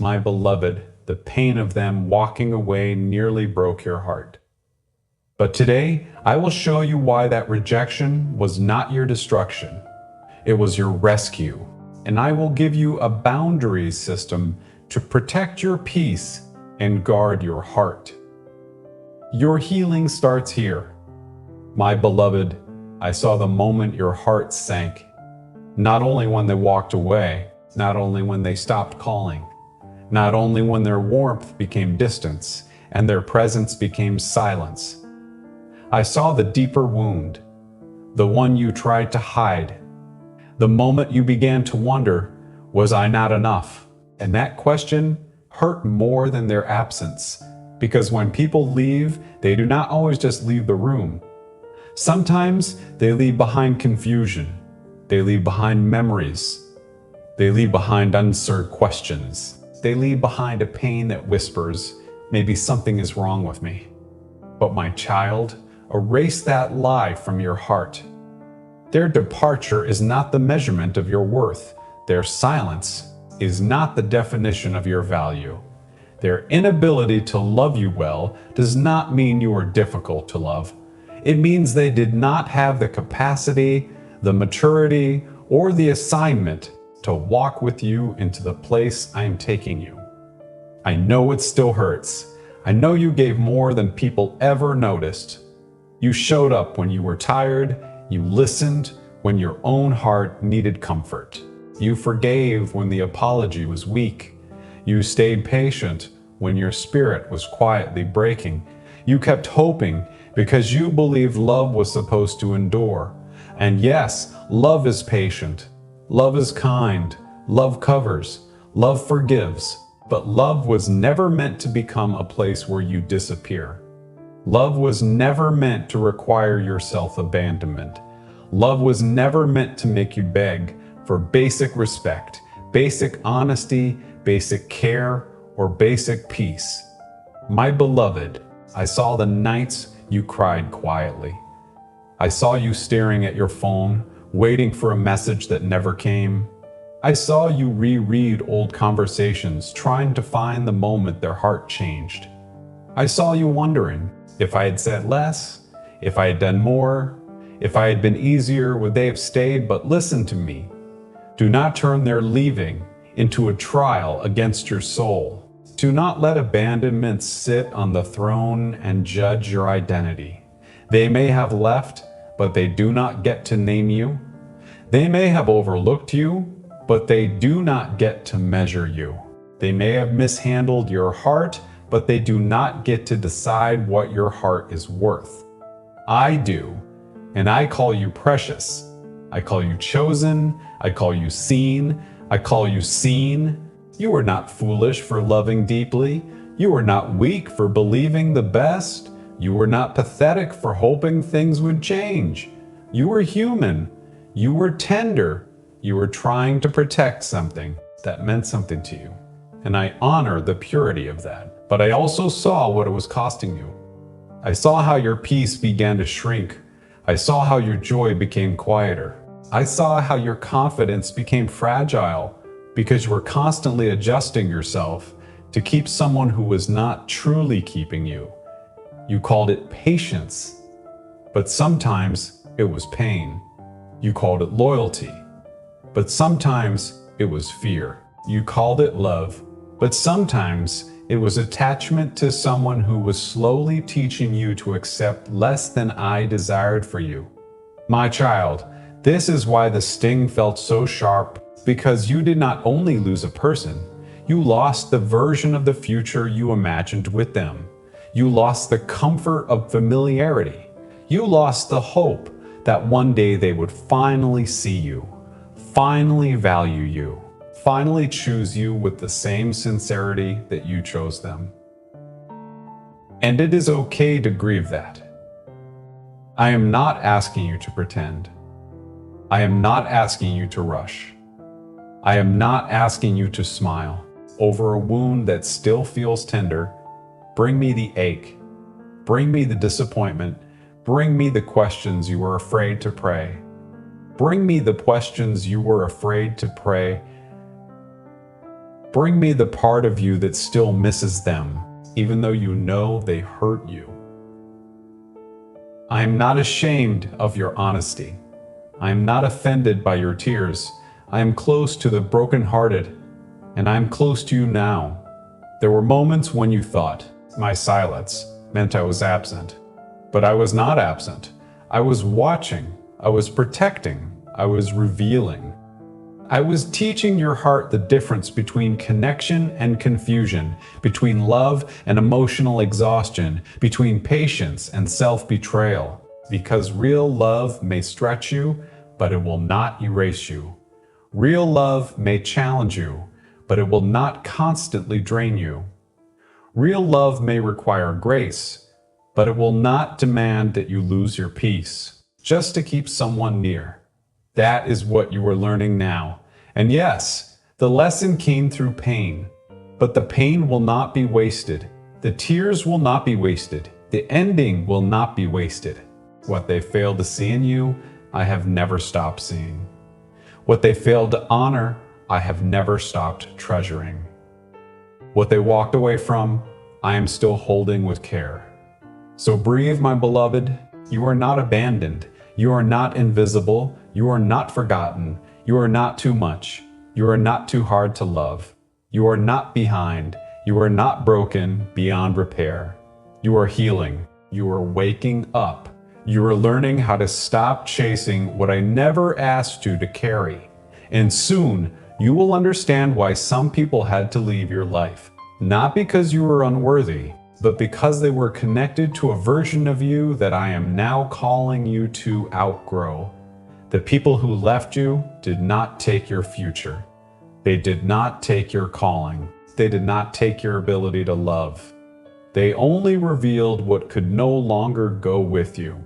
My beloved, the pain of them walking away nearly broke your heart. But today, I will show you why that rejection was not your destruction. It was your rescue. And I will give you a boundaries system to protect your peace and guard your heart. Your healing starts here. My beloved, I saw the moment your heart sank. Not only when they walked away, not only when they stopped calling, not only when their warmth became distance and their presence became silence. I saw the deeper wound, the one you tried to hide. The moment you began to wonder, was I not enough? And that question hurt more than their absence, because when people leave, they do not always just leave the room. Sometimes they leave behind confusion. They leave behind memories. They leave behind unanswered questions. They leave behind a pain that whispers, maybe something is wrong with me. But my child, erase that lie from your heart. Their departure is not the measurement of your worth. Their silence is not the definition of your value. Their inability to love you well does not mean you are difficult to love. It means they did not have the capacity, the maturity, or the assignment to walk with you into the place I am taking you. I know it still hurts. I know you gave more than people ever noticed. You showed up when you were tired. You listened when your own heart needed comfort. You forgave when the apology was weak. You stayed patient when your spirit was quietly breaking. You kept hoping because you believed love was supposed to endure. And yes, love is patient. Love is kind. Love covers. Love forgives. But love was never meant to become a place where you disappear. Love was never meant to require your self-abandonment. Love was never meant to make you beg for basic respect, basic honesty, basic care, or basic peace. My beloved, I saw the nights you cried quietly. I saw you staring at your phone, waiting for a message that never came. I saw you reread old conversations, trying to find the moment their heart changed. I saw you wondering, if I had said less, if I had done more, if I had been easier, would they have stayed? But listen to me. Do not turn their leaving into a trial against your soul. Do not let abandonment sit on the throne and judge your identity. They may have left, but they do not get to name you. They may have overlooked you, but they do not get to measure you. They may have mishandled your heart, but they do not get to decide what your heart is worth. I do, and I call you precious. I call you chosen. I call you seen. I call you seen. You are not foolish for loving deeply. You are not weak for believing the best. You are not pathetic for hoping things would change. You are human. You were tender. You were trying to protect something that meant something to you. And I honor the purity of that. But I also saw what it was costing you. I saw how your peace began to shrink. I saw how your joy became quieter. I saw how your confidence became fragile because you were constantly adjusting yourself to keep someone who was not truly keeping you. You called it patience, but sometimes it was pain. You called it loyalty, but sometimes it was fear. You called it love, but sometimes it was attachment to someone who was slowly teaching you to accept less than I desired for you. My child, this is why the sting felt so sharp, because you did not only lose a person, you lost the version of the future you imagined with them. You lost the comfort of familiarity. You lost the hope that one day they would finally see you, finally value you, finally choose you with the same sincerity that you chose them. And it is okay to grieve that. I am not asking you to pretend. I am not asking you to rush. I am not asking you to smile over a wound that still feels tender. Bring me the ache. Bring me the disappointment. Bring me the questions you were afraid to pray. Bring me the questions you were afraid to pray, Bring me the part of you that still misses them, even though you know they hurt you. I am not ashamed of your honesty. I am not offended by your tears. I am close to the brokenhearted, and I am close to you now. There were moments when you thought my silence meant I was absent, but I was not absent. I was watching, I was protecting, I was revealing. I was teaching your heart the difference between connection and confusion, between love and emotional exhaustion, between patience and self-betrayal. Because real love may stretch you, but it will not erase you. Real love may challenge you, but it will not constantly drain you. Real love may require grace, but it will not demand that you lose your peace just to keep someone near. That is what you are learning now. And yes, the lesson came through pain, but the pain will not be wasted. The tears will not be wasted. The ending will not be wasted. What they failed to see in you, I have never stopped seeing. What they failed to honor, I have never stopped treasuring. What they walked away from, I am still holding with care. So breathe, my beloved. You are not abandoned. You are not invisible. You are not forgotten. You are not too much. You are not too hard to love. You are not behind. You are not broken beyond repair. You are healing. You are waking up. You are learning how to stop chasing what I never asked you to carry. And soon, you will understand why some people had to leave your life. Not because you were unworthy, but because they were connected to a version of you that I am now calling you to outgrow. The people who left you did not take your future. They did not take your calling. They did not take your ability to love. They only revealed what could no longer go with you.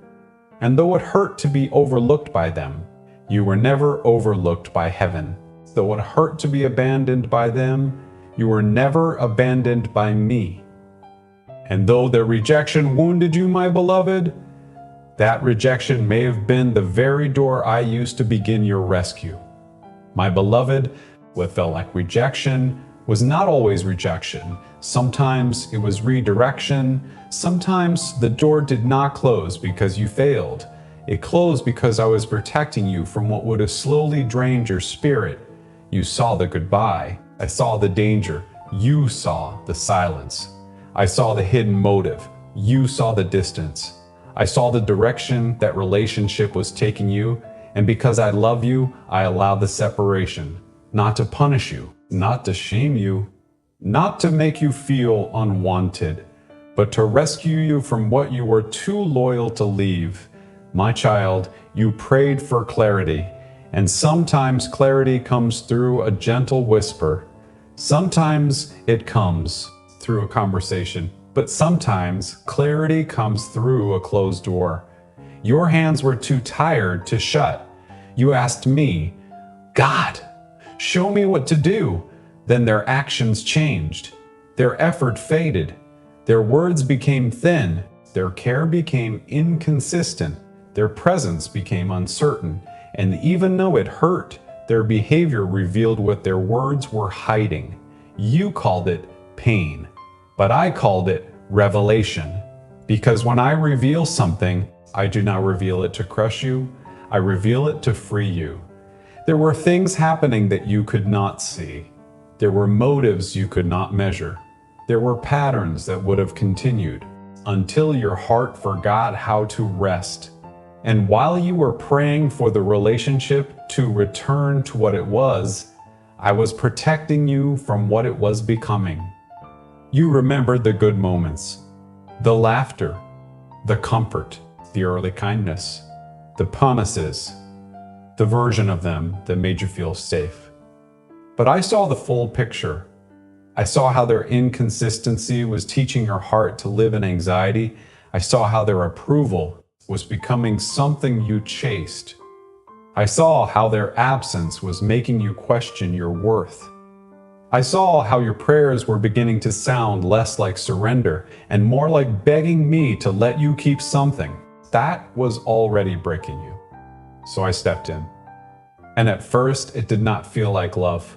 And though it hurt to be overlooked by them, you were never overlooked by heaven. Though it hurt to be abandoned by them, you were never abandoned by me. And though their rejection wounded you, my beloved, that rejection may have been the very door I used to begin your rescue. My beloved, what felt like rejection was not always rejection. Sometimes it was redirection. Sometimes the door did not close because you failed. It closed because I was protecting you from what would have slowly drained your spirit. You saw the goodbye. I saw the danger. You saw the silence. I saw the hidden motive. You saw the distance. I saw the direction that relationship was taking you, and because I love you, I allowed the separation. Not to punish you, not to shame you, not to make you feel unwanted, but to rescue you from what you were too loyal to leave. My child, you prayed for clarity, and sometimes clarity comes through a gentle whisper. Sometimes it comes through a conversation, but sometimes clarity comes through a closed door. Your hands were too tired to shut. You asked me, God, show me what to do. Then their actions changed. Their effort faded. Their words became thin. Their care became inconsistent. Their presence became uncertain. And even though it hurt, their behavior revealed what their words were hiding. You called it pain, but I called it revelation. Because when I reveal something, I do not reveal it to crush you. I reveal it to free you. There were things happening that you could not see. There were motives you could not measure. There were patterns that would have continued until your heart forgot how to rest. And while you were praying for the relationship to return to what it was, I was protecting you from what it was becoming. You remembered the good moments, the laughter, the comfort, the early kindness, the promises, the version of them that made you feel safe. But I saw the full picture. I saw how their inconsistency was teaching your heart to live in anxiety. I saw how their approval was becoming something you chased. I saw how their absence was making you question your worth. I saw how your prayers were beginning to sound less like surrender and more like begging me to let you keep something. That was already breaking you. So I stepped in. And at first, it did not feel like love.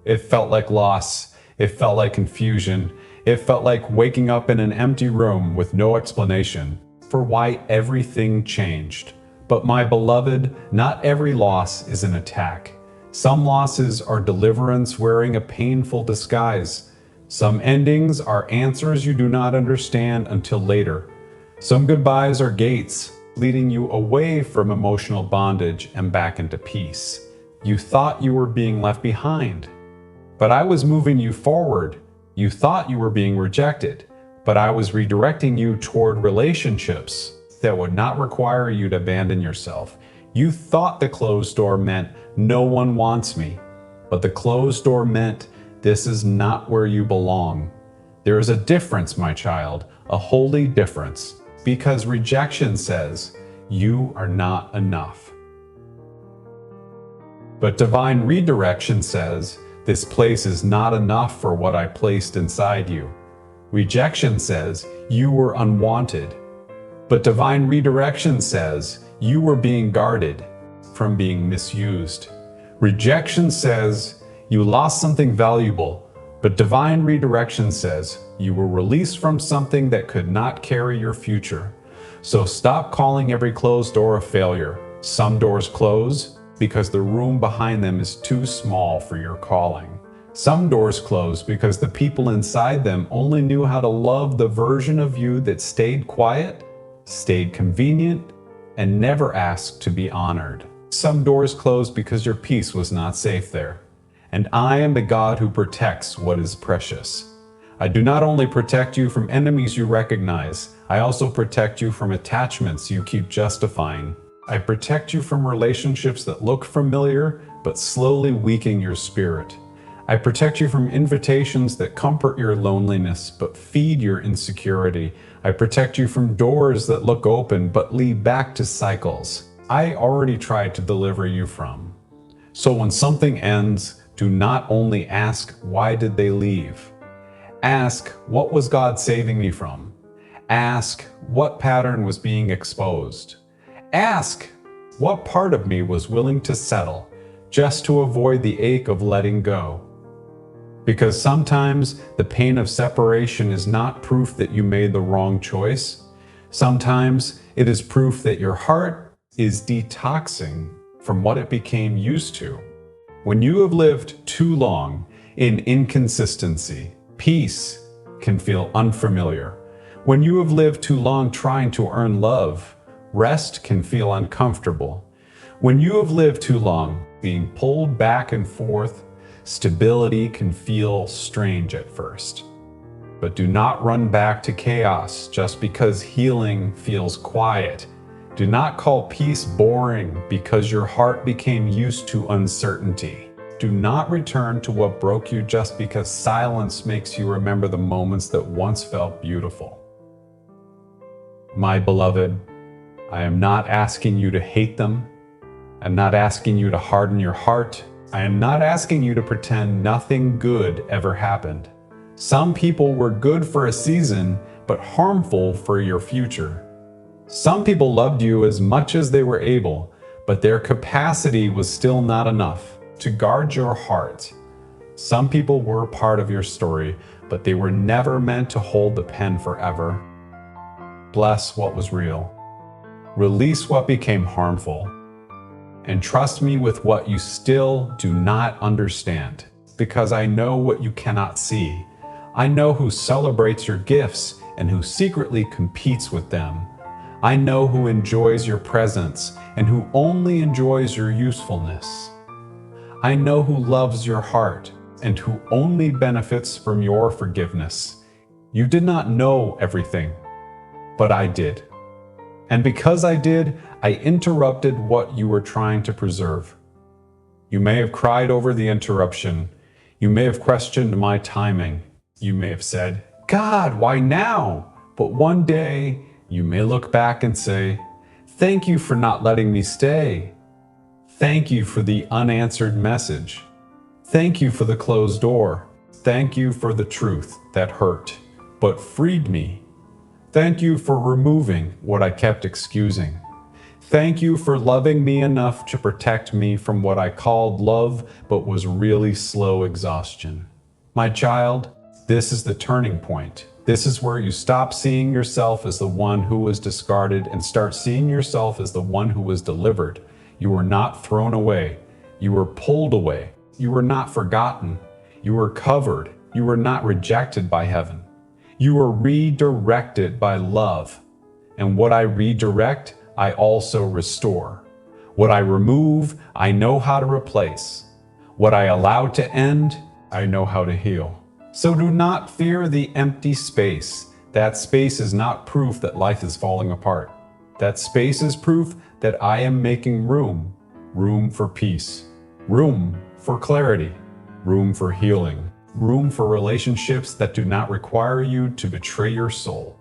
It felt like loss. It felt like confusion. It felt like waking up in an empty room with no explanation for why everything changed. But my beloved, not every loss is an attack. Some losses are deliverance wearing a painful disguise. Some endings are answers you do not understand until later. Some goodbyes are gates, leading you away from emotional bondage and back into peace. You thought you were being left behind, but I was moving you forward. You thought you were being rejected, but I was redirecting you toward relationships that would not require you to abandon yourself. You thought the closed door meant no one wants me, but the closed door meant this is not where you belong. There is a difference, my child, a holy difference, because rejection says you are not enough. But divine redirection says this place is not enough for what I placed inside you. Rejection says you were unwanted. But divine redirection says you were being guarded from being misused. Rejection says you lost something valuable, but divine redirection says you were released from something that could not carry your future. So stop calling every closed door a failure. Some doors close because the room behind them is too small for your calling. Some doors close because the people inside them only knew how to love the version of you that stayed quiet, stayed convenient, and never asked to be honored. Some doors close because your peace was not safe there. And I am the God who protects what is precious. I do not only protect you from enemies you recognize, I also protect you from attachments you keep justifying. I protect you from relationships that look familiar but slowly weaken your spirit. I protect you from invitations that comfort your loneliness but feed your insecurity. I protect you from doors that look open but lead back to cycles I already tried to deliver you from. So when something ends, do not only ask, why did they leave? Ask, what was God saving me from? Ask, what pattern was being exposed? Ask, what part of me was willing to settle just to avoid the ache of letting go? Because sometimes the pain of separation is not proof that you made the wrong choice. Sometimes it is proof that your heart is detoxing from what it became used to. When you have lived too long in inconsistency, peace can feel unfamiliar. When you have lived too long trying to earn love, rest can feel uncomfortable. When you have lived too long being pulled back and forth, stability can feel strange at first. But do not run back to chaos just because healing feels quiet. Do not call peace boring because your heart became used to uncertainty. Do not return to what broke you just because silence makes you remember the moments that once felt beautiful. My beloved, I am not asking you to hate them. I'm not asking you to harden your heart. I am not asking you to pretend nothing good ever happened. Some people were good for a season, but harmful for your future. Some people loved you as much as they were able, but their capacity was still not enough to guard your heart. Some people were part of your story, but they were never meant to hold the pen forever. Bless what was real. Release what became harmful. And trust me with what you still do not understand, because I know what you cannot see. I know who celebrates your gifts and who secretly competes with them. I know who enjoys your presence and who only enjoys your usefulness. I know who loves your heart and who only benefits from your forgiveness. You did not know everything, but I did. And because I did, I interrupted what you were trying to preserve. You may have cried over the interruption. You may have questioned my timing. You may have said, God, why now? But one day, you may look back and say, thank you for not letting me stay. Thank you for the unanswered message. Thank you for the closed door. Thank you for the truth that hurt, but freed me. Thank you for removing what I kept excusing. Thank you for loving me enough to protect me from what I called love, but was really slow exhaustion. My child, this is the turning point. This is where you stop seeing yourself as the one who was discarded and start seeing yourself as the one who was delivered. You were not thrown away. You were pulled away. You were not forgotten. You were covered. You were not rejected by heaven. You were redirected by love. And what I redirect, I also restore. What I remove, I know how to replace. What I allow to end, I know how to heal. So do not fear the empty space. That space is not proof that life is falling apart. That space is proof that I am making room. Room for peace. Room for clarity. Room for healing. Room for relationships that do not require you to betray your soul.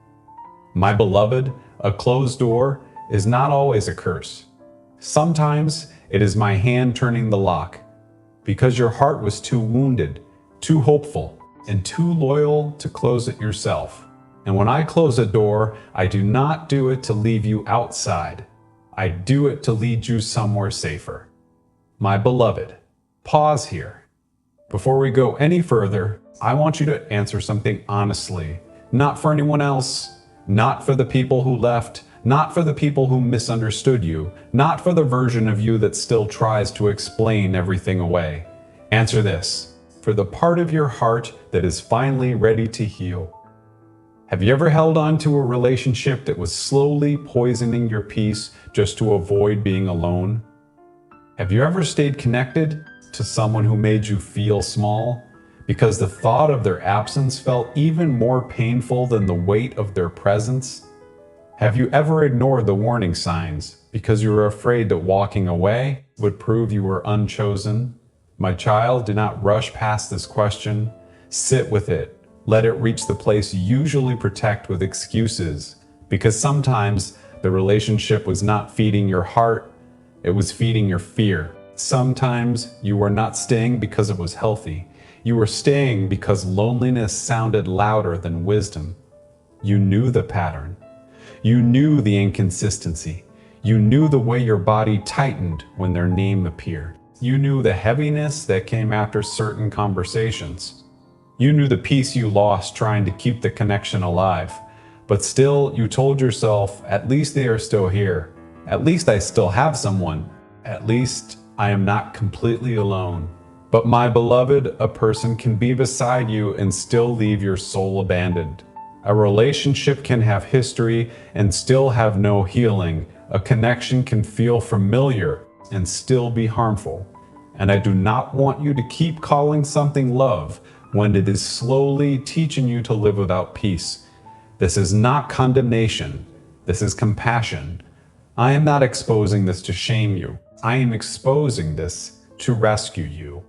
My beloved, a closed door is not always a curse. Sometimes it is my hand turning the lock, because your heart was too wounded, too hopeful, and too loyal to close it yourself. And when I close a door, I do not do it to leave you outside. I do it to lead you somewhere safer. My beloved, pause here. Before we go any further, I want you to answer something honestly, not for anyone else, not for the people who left, not for the people who misunderstood you, not for the version of you that still tries to explain everything away. Answer this. For the part of your heart that is finally ready to heal. Have you ever held on to a relationship that was slowly poisoning your peace just to avoid being alone? Have you ever stayed connected to someone who made you feel small because the thought of their absence felt even more painful than the weight of their presence? Have you ever ignored the warning signs because you were afraid that walking away would prove you were unchosen? My child, do not rush past this question. Sit with it. Let it reach the place you usually protect with excuses, because sometimes the relationship was not feeding your heart, it was feeding your fear. Sometimes you were not staying because it was healthy. You were staying because loneliness sounded louder than wisdom. You knew the pattern. You knew the inconsistency. You knew the way your body tightened when their name appeared. You knew the heaviness that came after certain conversations. You knew the peace you lost trying to keep the connection alive. But still, you told yourself, at least they are still here. At least I still have someone. At least I am not completely alone. But my beloved, a person can be beside you and still leave your soul abandoned. A relationship can have history and still have no healing. A connection can feel familiar and still be harmful. And I do not want you to keep calling something love when it is slowly teaching you to live without peace. This is not condemnation. This is compassion. I am not exposing this to shame you. I am exposing this to rescue you.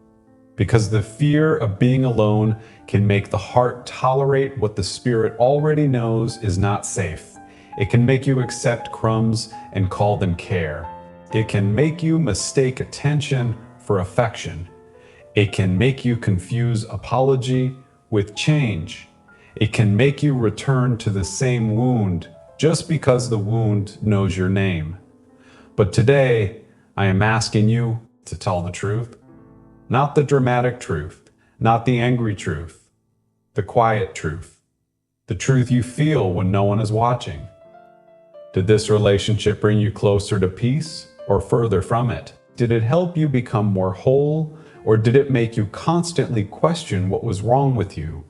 Because the fear of being alone can make the heart tolerate what the spirit already knows is not safe. It can make you accept crumbs and call them care. It can make you mistake attention for affection. It can make you confuse apology with change. It can make you return to the same wound just because the wound knows your name. But today, I am asking you to tell the truth. Not the dramatic truth, not the angry truth, the quiet truth, the truth you feel when no one is watching. Did this relationship bring you closer to peace or further from it? Did it help you become more whole, or did it make you constantly question what was wrong with you?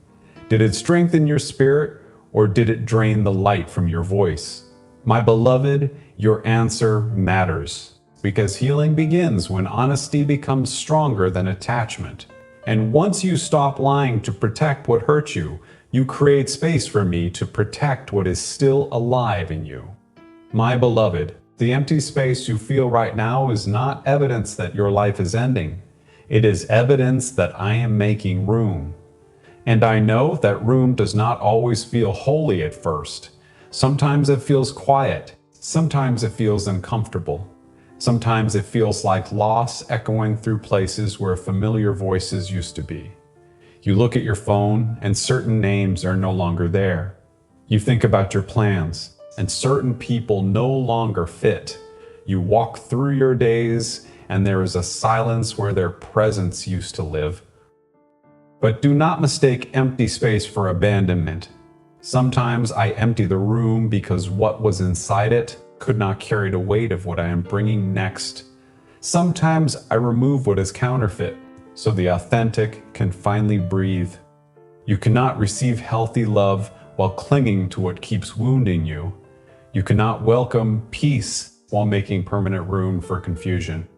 Did it strengthen your spirit, or did it drain the light from your voice? My beloved, your answer matters, because healing begins when honesty becomes stronger than attachment. And once you stop lying to protect what hurt you, you create space for me to protect what is still alive in you. My beloved, the empty space you feel right now is not evidence that your life is ending. It is evidence that I am making room. And I know that room does not always feel holy at first. Sometimes it feels quiet. Sometimes it feels uncomfortable. Sometimes it feels like loss echoing through places where familiar voices used to be. You look at your phone and certain names are no longer there. You think about your plans and certain people no longer fit. You walk through your days and there is a silence where their presence used to live. But do not mistake empty space for abandonment. Sometimes I empty the room because what was inside it could not carry the weight of what I am bringing next. Sometimes I remove what is counterfeit so the authentic can finally breathe. You cannot receive healthy love while clinging to what keeps wounding you. You cannot welcome peace while making permanent room for confusion.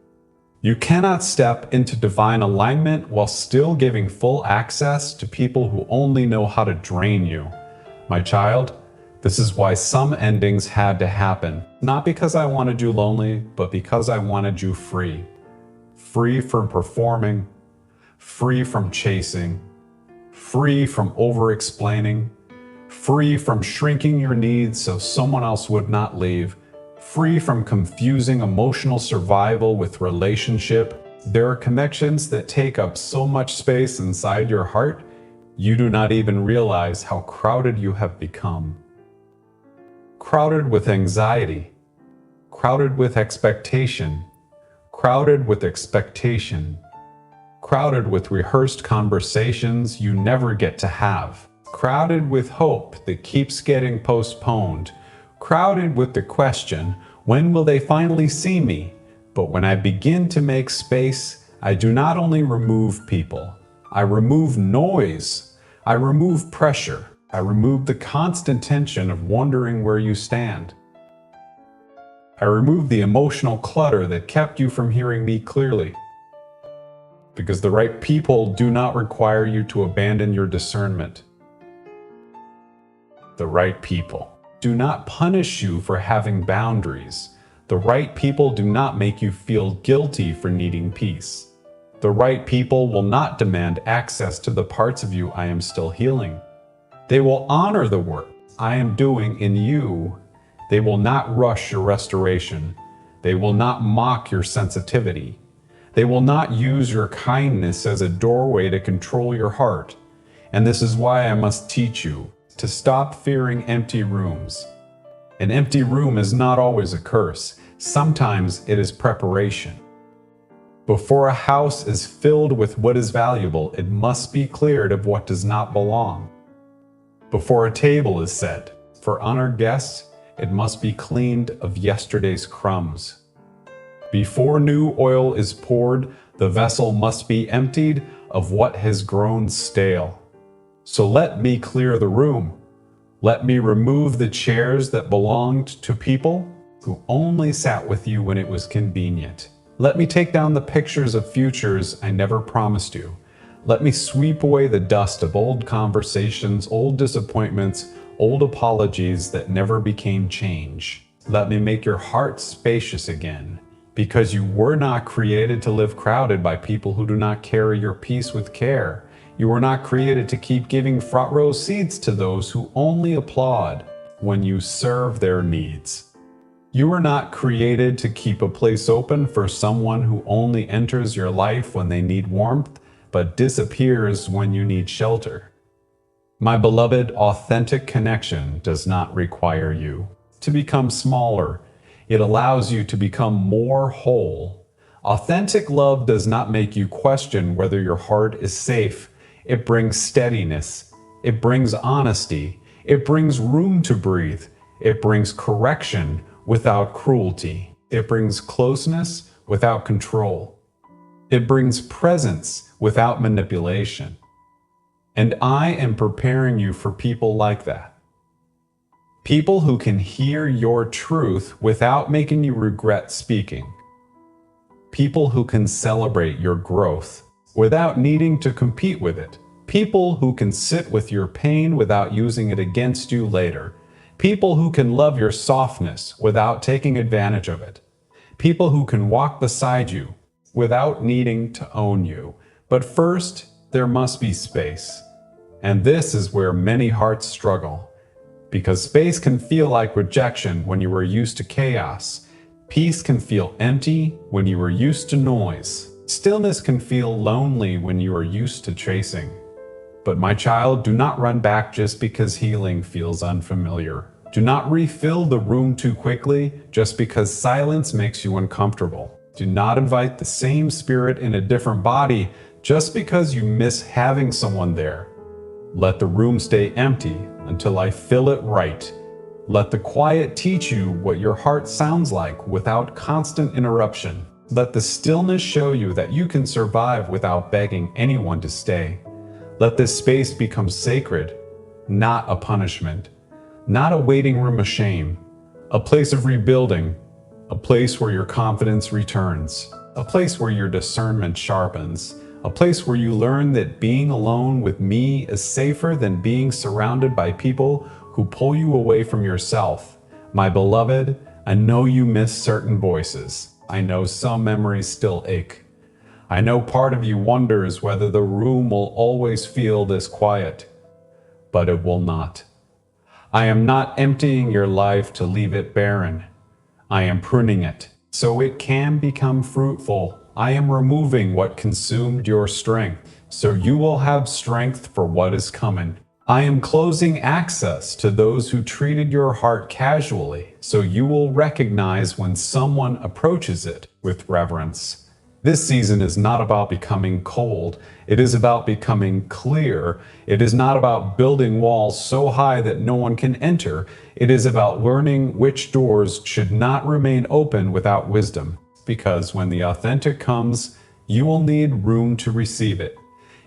You cannot step into divine alignment while still giving full access to people who only know how to drain you. My child, this is why some endings had to happen. Not because I wanted you lonely, but because I wanted you free. Free from performing, free from chasing, free from over-explaining, free from shrinking your needs so someone else would not leave, free from confusing emotional survival with relationship. There are connections that take up so much space inside your heart, you do not even realize how crowded you have become. Crowded with anxiety, crowded with expectation, crowded with expectation, crowded with rehearsed conversations you never get to have, crowded with hope that keeps getting postponed, crowded with the question, when will they finally see me? But when I begin to make space, I do not only remove people, I remove noise, I remove pressure, I remove the constant tension of wondering where you stand. I remove the emotional clutter that kept you from hearing me clearly. Because the right people do not require you to abandon your discernment. The right people do not punish you for having boundaries. The right people do not make you feel guilty for needing peace. The right people will not demand access to the parts of you I am still healing. They will honor the work I am doing in you. They will not rush your restoration. They will not mock your sensitivity. They will not use your kindness as a doorway to control your heart. And this is why I must teach you to stop fearing empty rooms. An empty room is not always a curse. Sometimes it is preparation. Before a house is filled with what is valuable, it must be cleared of what does not belong. Before a table is set for honored guests, it must be cleaned of yesterday's crumbs. Before new oil is poured, the vessel must be emptied of what has grown stale. So let me clear the room. Let me remove the chairs that belonged to people who only sat with you when it was convenient. Let me take down the pictures of futures I never promised you. Let me sweep away the dust of old conversations, old disappointments, old apologies that never became change. Let me make your heart spacious again, because you were not created to live crowded by people who do not carry your peace with care. You were not created to keep giving front row seats to those who only applaud when you serve their needs. You were not created to keep a place open for someone who only enters your life when they need warmth, but disappears when you need shelter. My beloved, authentic connection does not require you to become smaller. It allows you to become more whole. Authentic love does not make you question whether your heart is safe. It brings steadiness. It brings honesty. It brings room to breathe. It brings correction without cruelty. It brings closeness without control. It brings presence without manipulation. And I am preparing you for people like that. People who can hear your truth without making you regret speaking. People who can celebrate your growth without needing to compete with it. People who can sit with your pain without using it against you later. People who can love your softness without taking advantage of it. People who can walk beside you without needing to own you. But first, there must be space. And this is where many hearts struggle. Because space can feel like rejection when you are used to chaos. Peace can feel empty when you are used to noise. Stillness can feel lonely when you are used to chasing. But my child, do not run back just because healing feels unfamiliar. Do not refill the room too quickly just because silence makes you uncomfortable. Do not invite the same spirit in a different body just because you miss having someone there. Let the room stay empty until I fill it right. Let the quiet teach you what your heart sounds like without constant interruption. Let the stillness show you that you can survive without begging anyone to stay. Let this space become sacred, not a punishment, not a waiting room of shame, a place of rebuilding, a place where your confidence returns, a place where your discernment sharpens, a place where you learn that being alone with me is safer than being surrounded by people who pull you away from yourself. My beloved, I know you miss certain voices. I know some memories still ache. I know part of you wonders whether the room will always feel this quiet, but it will not. I am not emptying your life to leave it barren. I am pruning it so it can become fruitful. I am removing what consumed your strength, so you will have strength for what is coming. I am closing access to those who treated your heart casually, so you will recognize when someone approaches it with reverence. This season is not about becoming cold. It is about becoming clear. It is not about building walls so high that no one can enter. It is about learning which doors should not remain open without wisdom. Because when the authentic comes, you will need room to receive it.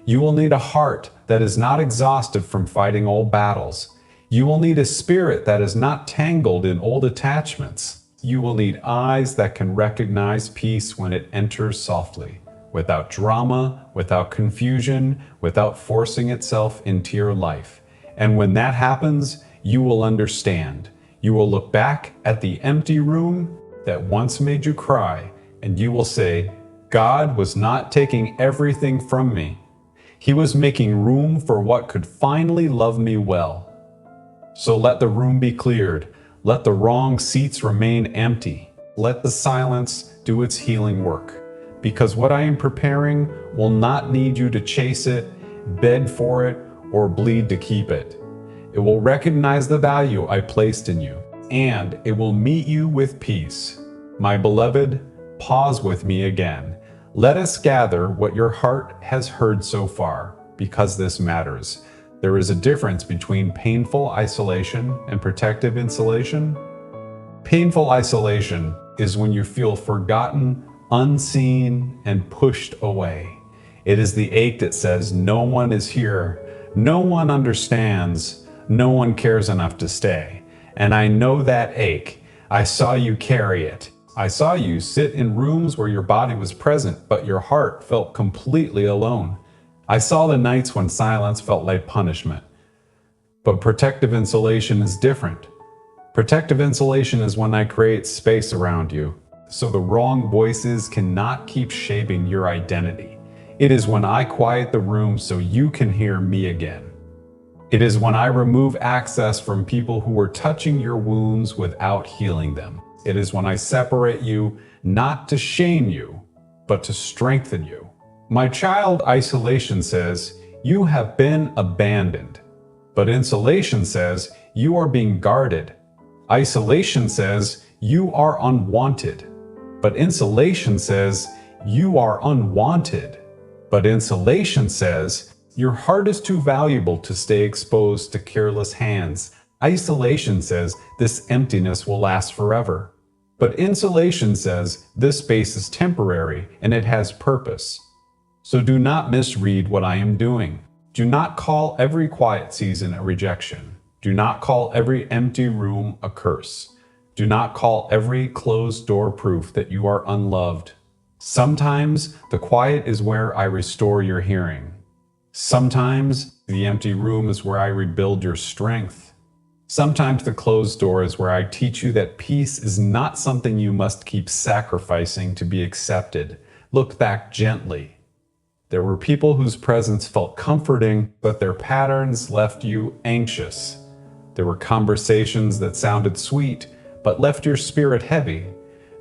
You will need a heart that is not exhausted from fighting old battles. You will need a spirit that is not tangled in old attachments. You will need eyes that can recognize peace when it enters softly, without drama, without confusion, without forcing itself into your life. And when that happens, you will understand. You will look back at the empty room that once made you cry, and you will say, God was not taking everything from me. He was making room for what could finally love me well. So let the room be cleared. Let the wrong seats remain empty. Let the silence do its healing work. Because what I am preparing will not need you to chase it, beg for it, or bleed to keep it. It will recognize the value I placed in you, and it will meet you with peace. My beloved, pause with me again. Let us gather what your heart has heard so far, because this matters. There is a difference between painful isolation and protective insulation. Painful isolation is when you feel forgotten, unseen, and pushed away. It is the ache that says, no one is here, no one understands, no one cares enough to stay. And I know that ache. I saw you carry it. I saw you sit in rooms where your body was present, but your heart felt completely alone. I saw the nights when silence felt like punishment. But protective insulation is different. Protective insulation is when I create space around you, so the wrong voices cannot keep shaping your identity. It is when I quiet the room so you can hear me again. It is when I remove access from people who were touching your wounds without healing them. It is when I separate you, not to shame you, but to strengthen you. My child, isolation says, you have been abandoned. But insulation says, you are being guarded. Isolation says, you are unwanted. But insulation says, you are unwanted. But insulation says, your heart is too valuable to stay exposed to careless hands. Isolation says, this emptiness will last forever. But insulation says, this space is temporary and it has purpose. So do not misread what I am doing. Do not call every quiet season a rejection. Do not call every empty room a curse. Do not call every closed door proof that you are unloved. Sometimes the quiet is where I restore your hearing. Sometimes the empty room is where I rebuild your strength. Sometimes the closed door is where I teach you that peace is not something you must keep sacrificing to be accepted. Look back gently. There were people whose presence felt comforting, but their patterns left you anxious. There were conversations that sounded sweet, but left your spirit heavy.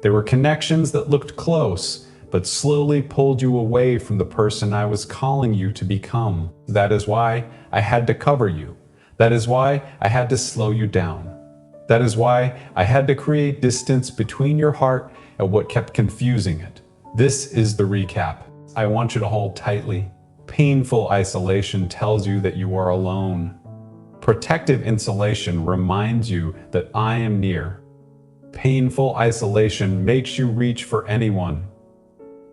There were connections that looked close, but slowly pulled you away from the person I was calling you to become. That is why I had to cover you. That is why I had to slow you down. That is why I had to create distance between your heart and what kept confusing it. This is the recap. I want you to hold tightly. Painful isolation tells you that you are alone. Protective insulation reminds you that I am near. Painful isolation makes you reach for anyone.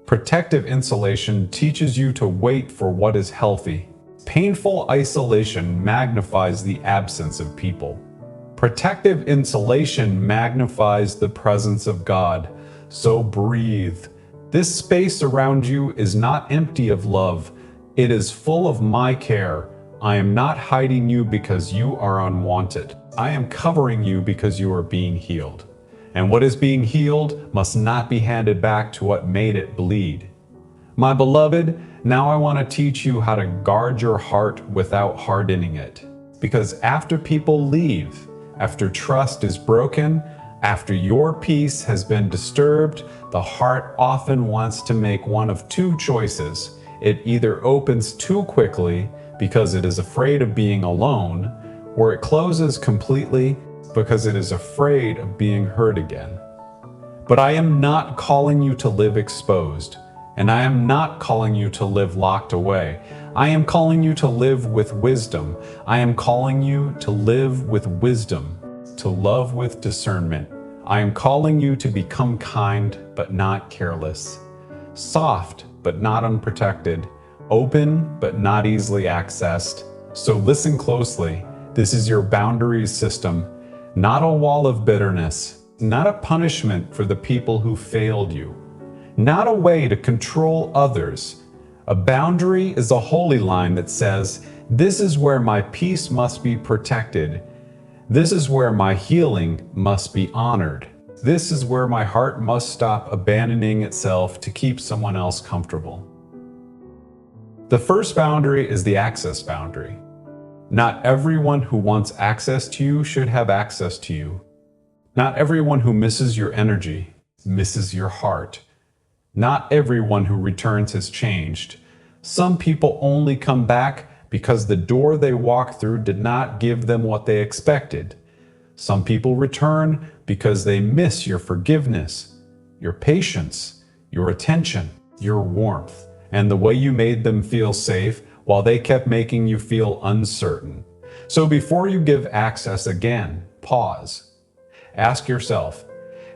Protective insulation teaches you to wait for what is healthy. Painful isolation magnifies the absence of people. Protective insulation magnifies the presence of God. So breathe. This space around you is not empty of love. It is full of my care. I am not hiding you because you are unwanted. I am covering you because you are being healed. And what is being healed must not be handed back to what made it bleed. My beloved, now I want to teach you how to guard your heart without hardening it. Because after people leave, after trust is broken, after your peace has been disturbed, the heart often wants to make one of two choices. It either opens too quickly because it is afraid of being alone, or it closes completely because it is afraid of being hurt again. But I am not calling you to live exposed, and I am not calling you to live locked away. I am calling you to live with wisdom. I am calling you to live with wisdom, to love with discernment. I am calling you to become kind, but not careless, soft, but not unprotected, open, but not easily accessed. So listen closely. This is your boundaries system, not a wall of bitterness, not a punishment for the people who failed you, not a way to control others. A boundary is a holy line that says, this is where my peace must be protected. This is where my healing must be honored. This is where my heart must stop abandoning itself to keep someone else comfortable. The first boundary is the access boundary. Not everyone who wants access to you should have access to you. Not everyone who misses your energy misses your heart. Not everyone who returns has changed. Some people only come back because the door they walked through did not give them what they expected. Some people return because they miss your forgiveness, your patience, your attention, your warmth, and the way you made them feel safe while they kept making you feel uncertain. So before you give access again, pause. Ask yourself,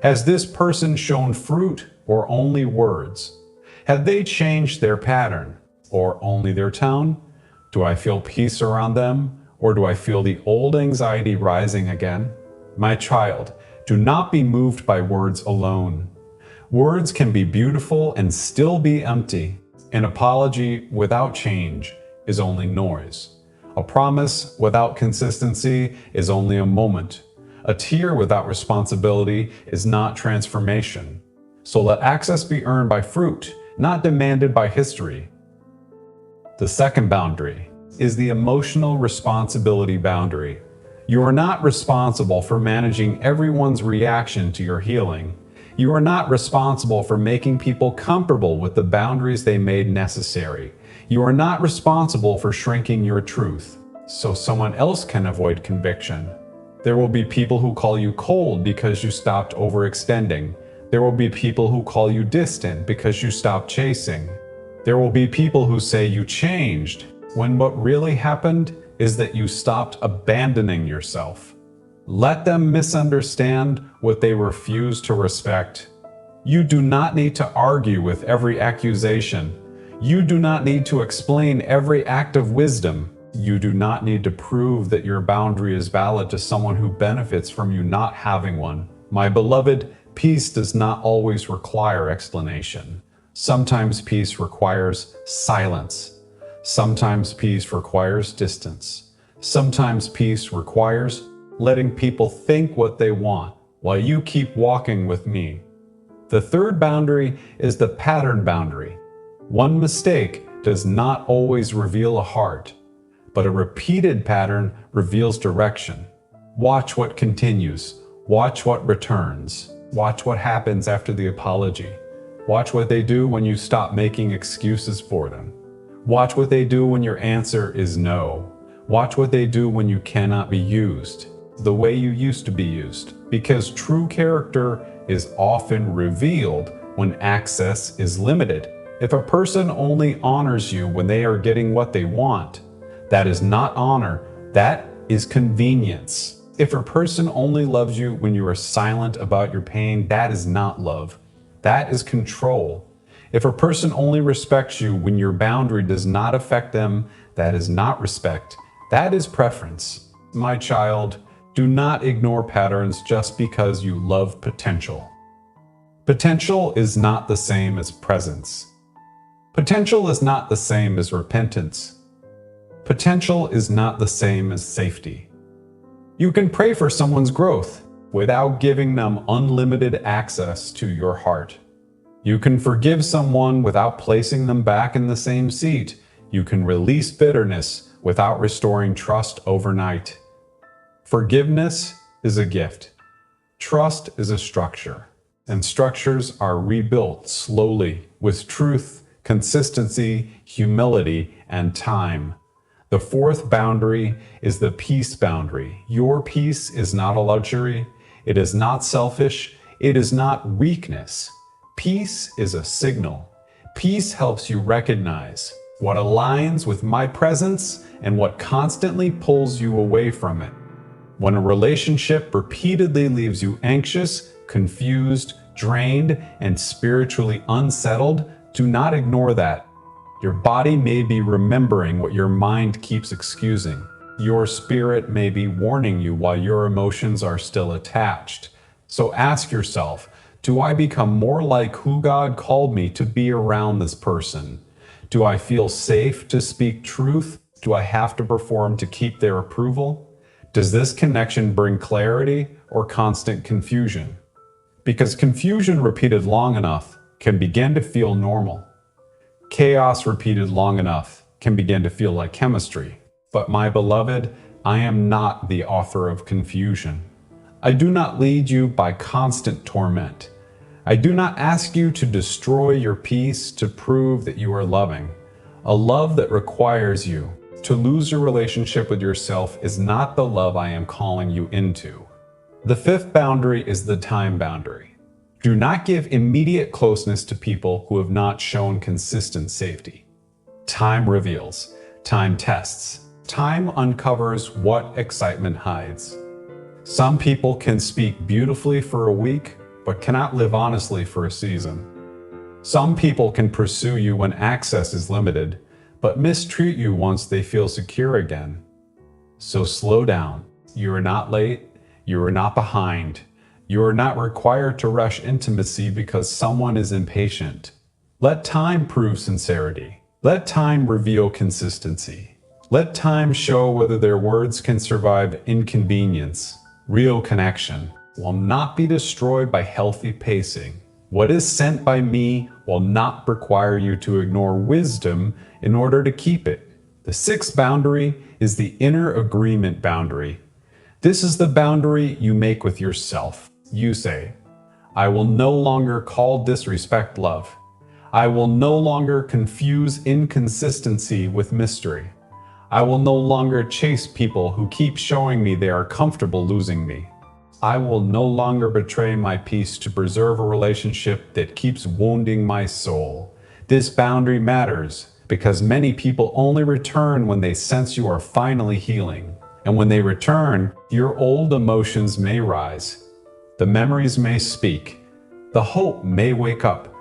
has this person shown fruit or only words? Have they changed their pattern or only their tone? Do I feel peace around them, or do I feel the old anxiety rising again? My child, do not be moved by words alone. Words can be beautiful and still be empty. An apology without change is only noise. A promise without consistency is only a moment. A tear without responsibility is not transformation. So let access be earned by fruit, not demanded by history. The second boundary is the emotional responsibility boundary. You are not responsible for managing everyone's reaction to your healing. You are not responsible for making people comfortable with the boundaries they made necessary. You are not responsible for shrinking your truth, so someone else can avoid conviction. There will be people who call you cold because you stopped overextending. There will be people who call you distant because you stopped chasing. There will be people who say you changed, when what really happened is that you stopped abandoning yourself. Let them misunderstand what they refuse to respect. You do not need to argue with every accusation. You do not need to explain every act of wisdom. You do not need to prove that your boundary is valid to someone who benefits from you not having one. My beloved, peace does not always require explanation. Sometimes peace requires silence. Sometimes peace requires distance. Sometimes peace requires letting people think what they want while you keep walking with me. The third boundary is the pattern boundary. One mistake does not always reveal a heart, but a repeated pattern reveals direction. Watch what continues. Watch what returns. Watch what happens after the apology. Watch what they do when you stop making excuses for them. Watch what they do when your answer is no. Watch what they do when you cannot be used the way you used to be used, because true character is often revealed when access is limited. If a person only honors you when they are getting what they want, that is not honor, that is convenience. If a person only loves you when you are silent about your pain, that is not love, that is control. If a person only respects you when your boundary does not affect them, that is not respect, that is preference. My child, do not ignore patterns just because you love potential. Potential is not the same as presence. Potential is not the same as repentance. Potential is not the same as safety. You can pray for someone's growth without giving them unlimited access to your heart. You can forgive someone without placing them back in the same seat. You can release bitterness without restoring trust overnight. Forgiveness is a gift. Trust is a structure, and structures are rebuilt slowly with truth, consistency, humility, and time. The fourth boundary is the peace boundary. Your peace is not a luxury. It is not selfish. It is not weakness. Peace is a signal. Peace helps you recognize what aligns with my presence and what constantly pulls you away from it. When a relationship repeatedly leaves you anxious, confused, drained, and spiritually unsettled, do not ignore that. Your body may be remembering what your mind keeps excusing. Your spirit may be warning you while your emotions are still attached. So ask yourself, do I become more like who God called me to be around this person? Do I feel safe to speak truth? Do I have to perform to keep their approval? Does this connection bring clarity or constant confusion? Because confusion repeated long enough can begin to feel normal. Chaos repeated long enough can begin to feel like chemistry. But my beloved, I am not the author of confusion. I do not lead you by constant torment. I do not ask you to destroy your peace to prove that you are loving. A love that requires you to lose your relationship with yourself is not the love I am calling you into. The fifth boundary is the time boundary. Do not give immediate closeness to people who have not shown consistent safety. Time reveals, time tests, time uncovers what excitement hides. Some people can speak beautifully for a week, but cannot live honestly for a season. Some people can pursue you when access is limited, but mistreat you once they feel secure again. So slow down. You are not late. You are not behind. You are not required to rush intimacy because someone is impatient. Let time prove sincerity. Let time reveal consistency. Let time show whether their words can survive inconvenience. Real connection will not be destroyed by healthy pacing. What is sent by me will not require you to ignore wisdom in order to keep it. The sixth boundary is the inner agreement boundary. This is the boundary you make with yourself. You say, I will no longer call disrespect love. I will no longer confuse inconsistency with mystery. I will no longer chase people who keep showing me they are comfortable losing me. I will no longer betray my peace to preserve a relationship that keeps wounding my soul. This boundary matters because many people only return when they sense you are finally healing. And when they return, your old emotions may rise. The memories may speak. The hope may wake up.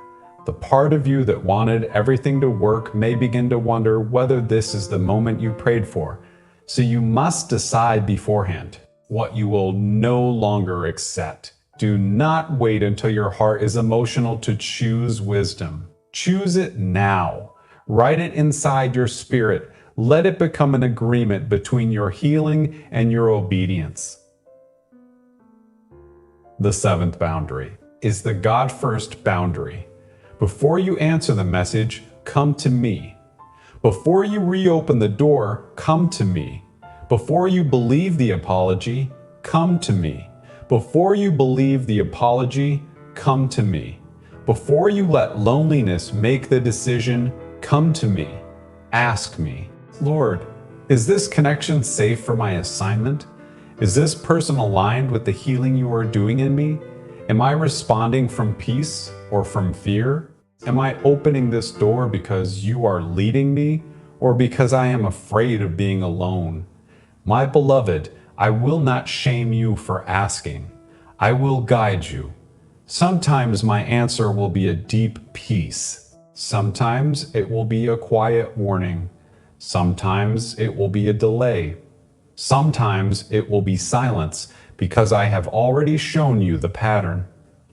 The part of you that wanted everything to work may begin to wonder whether this is the moment you prayed for. So you must decide beforehand what you will no longer accept. Do not wait until your heart is emotional to choose wisdom. Choose it now. Write it inside your spirit. Let it become an agreement between your healing and your obedience. The seventh boundary is the God first boundary. Before you answer the message, come to me. Before you reopen the door, come to me. Before you believe the apology, come to me. Before you believe the apology, come to me. Before you let loneliness make the decision, come to me. Ask me, Lord, is this connection safe for my assignment? Is this person aligned with the healing you are doing in me? Am I responding from peace or from fear? Am I opening this door because you are leading me, or because I am afraid of being alone? My beloved, I will not shame you for asking. I will guide you. Sometimes my answer will be a deep peace. Sometimes it will be a quiet warning. Sometimes it will be a delay. Sometimes it will be silence, because I have already shown you the pattern.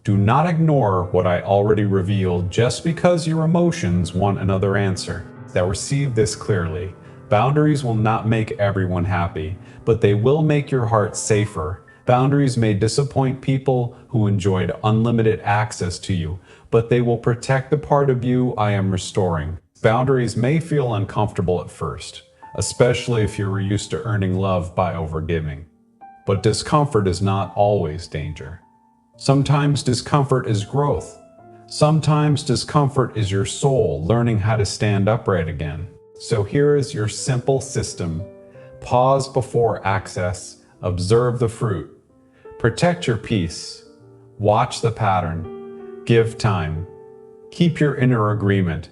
Do not ignore what I already revealed just because your emotions want another answer. Now receive this clearly. Boundaries will not make everyone happy, but they will make your heart safer. Boundaries may disappoint people who enjoyed unlimited access to you, but they will protect the part of you I am restoring. Boundaries may feel uncomfortable at first, especially if you were used to earning love by overgiving. But discomfort is not always danger. Sometimes discomfort is growth. Sometimes discomfort is your soul learning how to stand upright again. So here is your simple system. Pause before access. Observe the fruit. Protect your peace. Watch the pattern. Give time. Keep your inner agreement.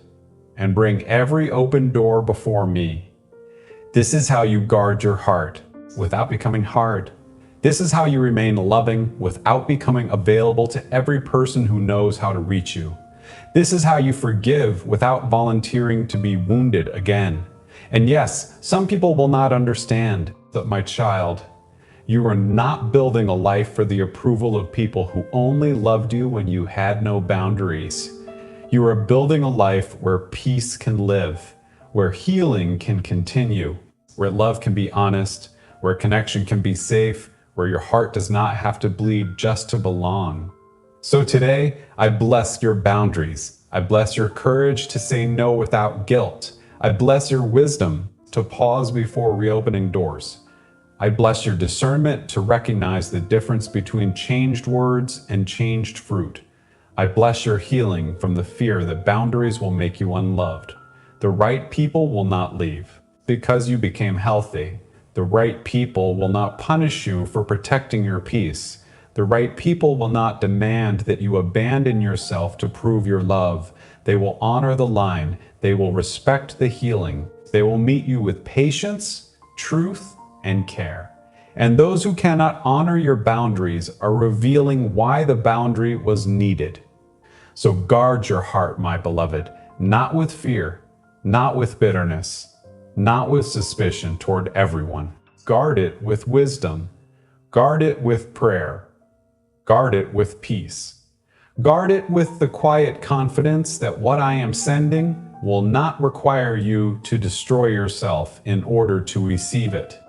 And bring every open door before me. This is how you guard your heart without becoming hard. This is how you remain loving without becoming available to every person who knows how to reach you. This is how you forgive without volunteering to be wounded again. And yes, some people will not understand, but my child, you are not building a life for the approval of people who only loved you when you had no boundaries. You are building a life where peace can live, where healing can continue, where love can be honest, where connection can be safe, where your heart does not have to bleed just to belong. So today, I bless your boundaries. I bless your courage to say no without guilt. I bless your wisdom to pause before reopening doors. I bless your discernment to recognize the difference between changed words and changed fruit. I bless your healing from the fear that boundaries will make you unloved. The right people will not leave because you became healthy. The right people will not punish you for protecting your peace. The right people will not demand that you abandon yourself to prove your love. They will honor the line. They will respect the healing. They will meet you with patience, truth, and care. And those who cannot honor your boundaries are revealing why the boundary was needed. So guard your heart, my beloved, not with fear, not with bitterness, not with suspicion toward everyone. Guard it with wisdom. Guard it with prayer. Guard it with peace. Guard it with the quiet confidence that what I am sending will not require you to destroy yourself in order to receive it.